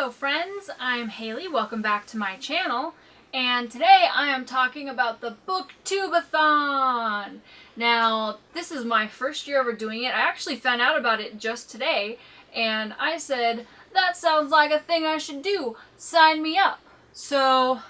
Hello friends, I'm Haley, welcome back to my channel, and today I am talking about the BookTube-A-Thon. Now, this is my first year ever doing it. I actually found out about it just today, and I said, that sounds like a thing I should do, sign me up. So,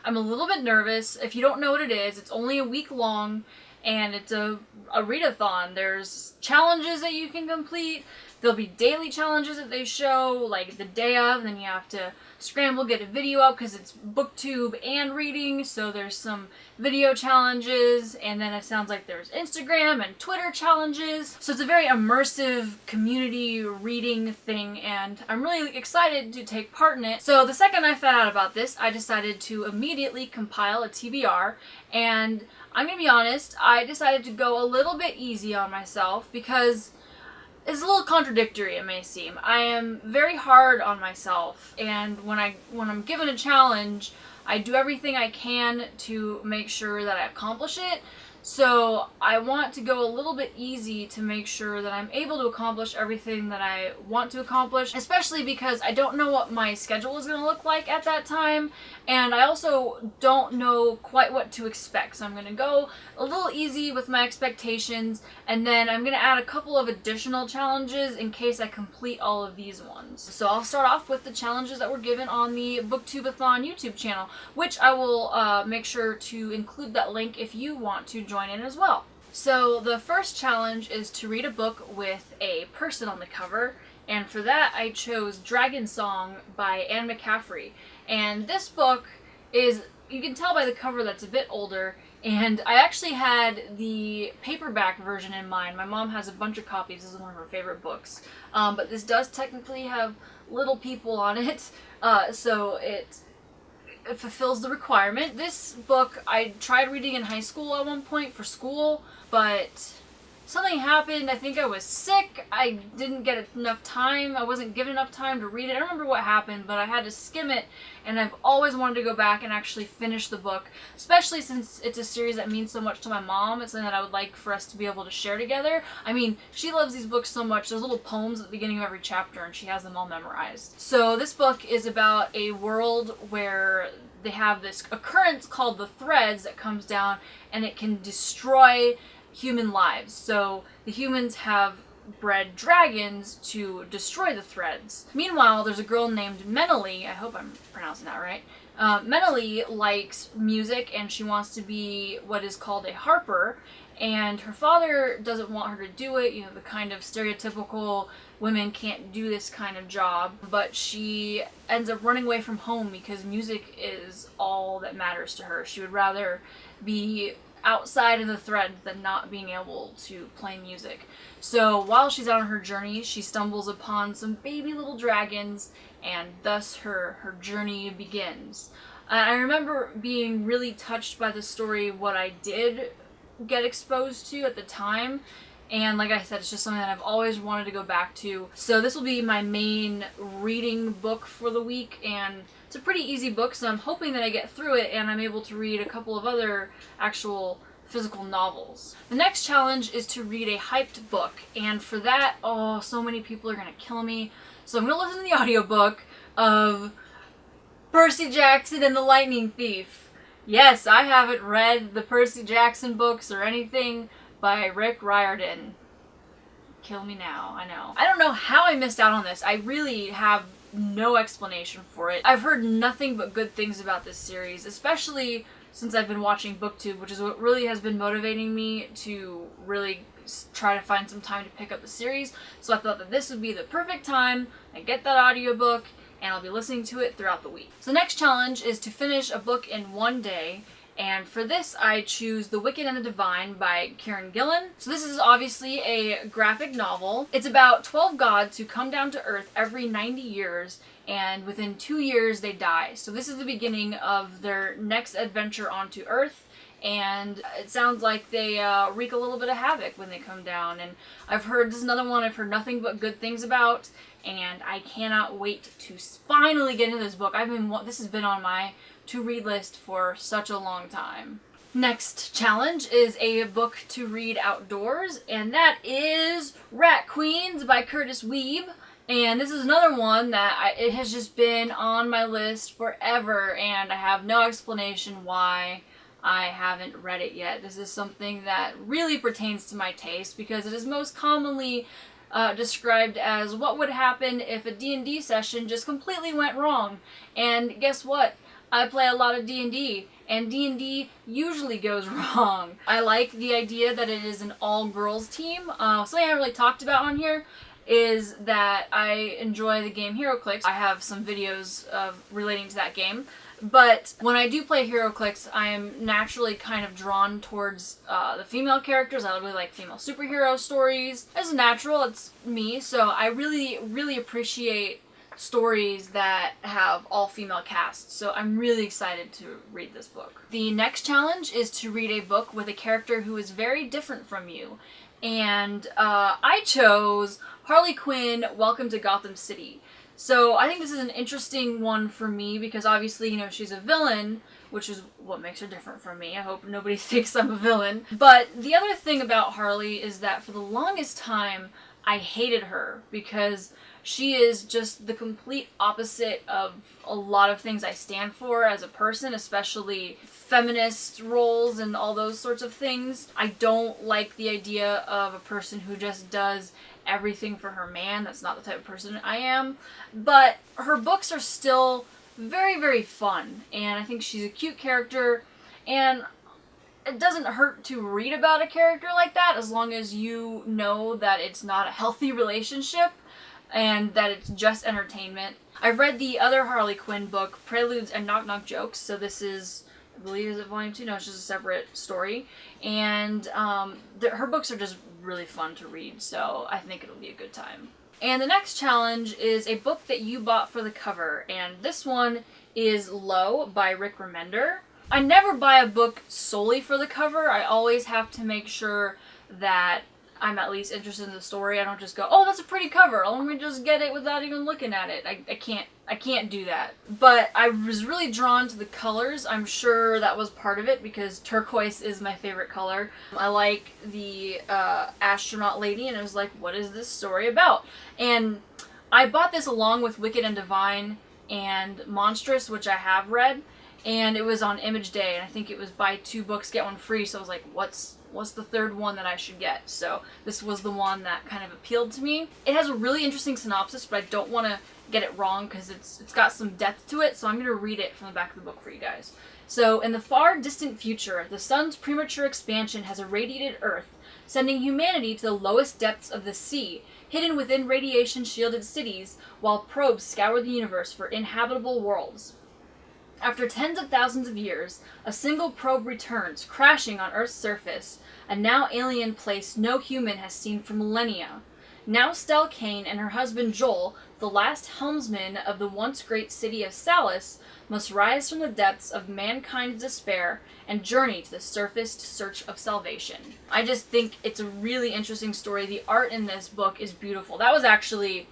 I'm a little bit nervous. If you don't know what it is, it's only a week long, and it's a readathon. There's challenges that you can complete. There'll be daily challenges that they show, like the day of, and then you have to scramble, get a video up, because it's booktube and reading, so there's some video challenges, and then it sounds like there's Instagram and Twitter challenges. So it's a very immersive community reading thing, and I'm really excited to take part in it. So the second I found out about this, I decided to immediately compile a TBR, and I'm gonna be honest, I decided to go a little bit easy on myself because it's a little contradictory, it may seem. I am very hard on myself, and when I'm given a challenge, I do everything I can to make sure that I accomplish it. So I want to go a little bit easy to make sure that I'm able to accomplish everything that I want to accomplish, especially because I don't know what my schedule is going to look like at that time, and I also don't know quite what to expect. So I'm going to go a little easy with my expectations, and then I'm going to add a couple of additional challenges in case I complete all of these ones. So I'll start off with the challenges that were given on the BookTube-A-Thon YouTube channel, which I will make sure to include that link if you want to join in as well. So the first challenge is to read a book with a person on the cover, and for that I chose Dragon Song by Anne McCaffrey. And this book is, you can tell by the cover that's a bit older, and I actually had the paperback version in mind. My mom has a bunch of copies. This is one of her favorite books. But this does technically have little people on it, so it fulfills the requirement. This book I tried reading in high school at one point for school, but something happened. I think I was sick. I didn't get enough time. I wasn't given enough time to read it. I don't remember what happened, but I had to skim it, and I've always wanted to go back and actually finish the book, especially since it's a series that means so much to my mom. It's something that I would like for us to be able to share together. I mean, she loves these books so much. There's little poems at the beginning of every chapter, and she has them all memorized. So this book is about a world where they have this occurrence called the threads that comes down, and it can destroy human lives. So the humans have bred dragons to destroy the threads. Meanwhile, there's a girl named Menely, I hope I'm pronouncing that right. Menely likes music, and she wants to be what is called a harper, and her father doesn't want her to do it, you know, the kind of stereotypical women can't do this kind of job, but she ends up running away from home because music is all that matters to her. She would rather be outside of the thread than not being able to play music. So while she's out on her journey, she stumbles upon some baby little dragons, and thus her journey begins. I remember being really touched by the story, what I did get exposed to at the time, and like I said, it's just something that I've always wanted to go back to. So this will be my main reading book for the week, and it's a pretty easy book, so I'm hoping that I get through it and I'm able to read a couple of other actual physical novels. The next challenge is to read a hyped book, and for that, oh, so many people are gonna kill me. So I'm gonna listen to the audiobook of Percy Jackson and the Lightning Thief. Yes, I haven't read the Percy Jackson books or anything by Rick Riordan. Kill me now, I know. I don't know how I missed out on this. I really have no explanation for it. I've heard nothing but good things about this series, especially since I've been watching BookTube, which is what really has been motivating me to really try to find some time to pick up the series. So I thought that this would be the perfect time. I get that audiobook, and I'll be listening to it throughout the week. So the next challenge is to finish a book in one day, and for this I choose The Wicked and the Divine by Karen Gillan. So this is obviously a graphic novel. It's about 12 gods who come down to Earth every 90 years, and within 2 years they die. So this is the beginning of their next adventure onto Earth, and it sounds like they wreak a little bit of havoc when they come down. And I've heard, this is another one I've heard nothing but good things about, and I cannot wait to finally get into this book. This has been on my to-read list for such a long time. Next challenge is a book to read outdoors, and that is Rat Queens by Curtis Weeb. And this is another one that it has just been on my list forever, and I have no explanation why I haven't read it yet. This is something that really pertains to my taste because it is most commonly described as what would happen if a D&D session just completely went wrong. And guess what? I play a lot of D&D, and D&D usually goes wrong. I like the idea that it is an all-girls team. Something I haven't really talked about on here is that I enjoy the game HeroClix. I have some videos relating to that game. But when I do play HeroClix, I am naturally kind of drawn towards the female characters. I really like female superhero stories. It's natural, it's me, so I really, really appreciate stories that have all female casts, so I'm really excited to read this book. The next challenge is to read a book with a character who is very different from you, and I chose Harley Quinn, Welcome to Gotham City. So I think this is an interesting one for me because obviously, you know, she's a villain, which is what makes her different from me. I hope nobody thinks I'm a villain. But the other thing about Harley is that for the longest time, I hated her because she is just the complete opposite of a lot of things I stand for as a person, especially feminist roles and all those sorts of things. I don't like the idea of a person who just does everything for her man. That's not the type of person I am. But her books are still very, very fun, and I think she's a cute character, and it doesn't hurt to read about a character like that as long as you know that it's not a healthy relationship and that it's just entertainment. I've read the other Harley Quinn book, Preludes and Knock Knock Jokes, so this is, I believe, is it volume 2? No, it's just a separate story. And her books are just really fun to read, so I think it'll be a good time. And the next challenge is a book that you bought for the cover, and this one is Low by Rick Remender. I never buy a book solely for the cover. I always have to make sure that I'm at least interested in the story. I don't just go, oh, that's a pretty cover, let me just get it without even looking at it. I can't do that. But I was really drawn to the colors. I'm sure that was part of it because turquoise is my favorite color. I like the astronaut lady, and I was like, what is this story about? And I bought this along with Wicked and Divine and Monstrous, which I have read, and it was on Image Day, and I think it was buy 2 books, get 1 free, so I was like, what's the third one that I should get? So this was the one that kind of appealed to me. It has a really interesting synopsis, but I don't want to get it wrong because it's got some depth to it, so I'm going to read it from the back of the book for you guys. So, in the far distant future, the sun's premature expansion has irradiated Earth, sending humanity to the lowest depths of the sea, hidden within radiation-shielded cities, while probes scour the universe for inhabitable worlds. After tens of thousands of years, a single probe returns, crashing on Earth's surface, a now alien place no human has seen for millennia. Now Stell Kane and her husband Joel, the last helmsman of the once great city of Salis, must rise from the depths of mankind's despair and journey to the surface to search of salvation. I just think it's a really interesting story. The art in this book is beautiful. That was actually,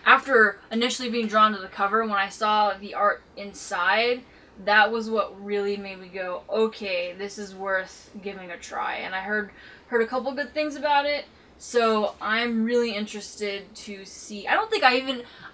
after initially being drawn to the cover, when I saw the art inside, that was what really made me go, okay, this is worth giving a try. And I heard a couple good things about it, so I'm really interested to see. I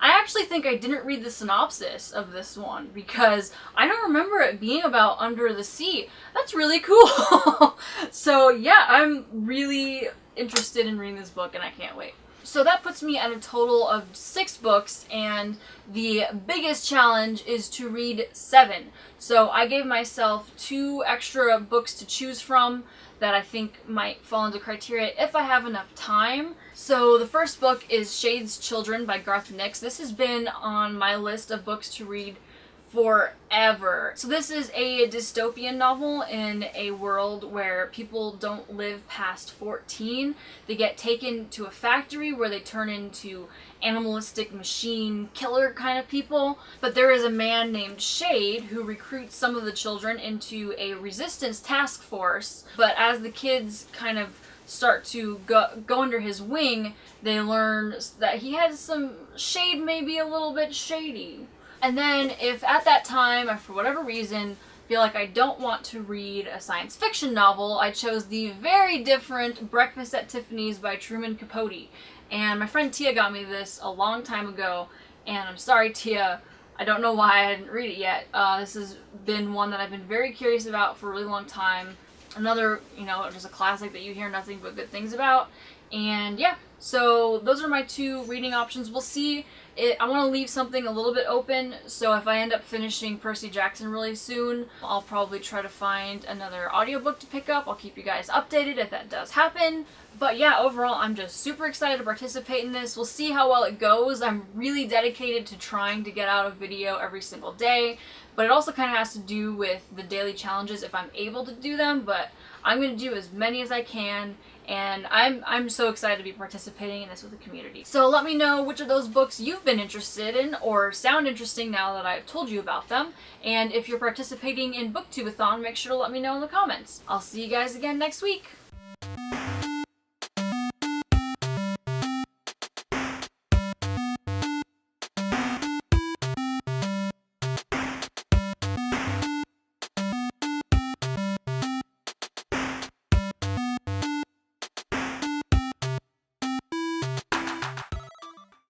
actually think I didn't read the synopsis of this one because I don't remember it being about under the sea. That's really cool. So yeah, I'm really interested in reading this book and I can't wait. So that puts me at a total of 6 books, and the biggest challenge is to read 7. So I gave myself 2 extra books to choose from that I think might fall into criteria if I have enough time. So the first book is Shade's Children by Garth Nix. This has been on my list of books to read forever. So this is a dystopian novel in a world where people don't live past 14. They get taken to a factory where they turn into animalistic machine killer kind of people. But there is a man named Shade who recruits some of the children into a resistance task force. But as the kids kind of start to go under his wing, they learn that he has some shade, maybe a little bit shady. And then if at that time, or for whatever reason, feel like I don't want to read a science fiction novel, I chose the very different Breakfast at Tiffany's by Truman Capote. And my friend Tia got me this a long time ago, and I'm sorry, Tia, I don't know why I didn't read it yet. This has been one that I've been very curious about for a really long time. Another, just a classic that you hear nothing but good things about. And yeah, so those are my two reading options. We'll see. I want to leave something a little bit open, so if I end up finishing Percy Jackson really soon, I'll probably try to find another audiobook to pick up. I'll keep you guys updated if that does happen. But yeah, overall, I'm just super excited to participate in this. We'll see how well it goes. I'm really dedicated to trying to get out a video every single day, but it also kind of has to do with the daily challenges if I'm able to do them, but I'm going to do as many as I can, and I'm so excited to be participating in this with the community. So let me know which of those books you've been interested in or sound interesting now that I've told you about them. And if you're participating in BookTube-A-Thon, make sure to let me know in the comments. I'll see you guys again next week.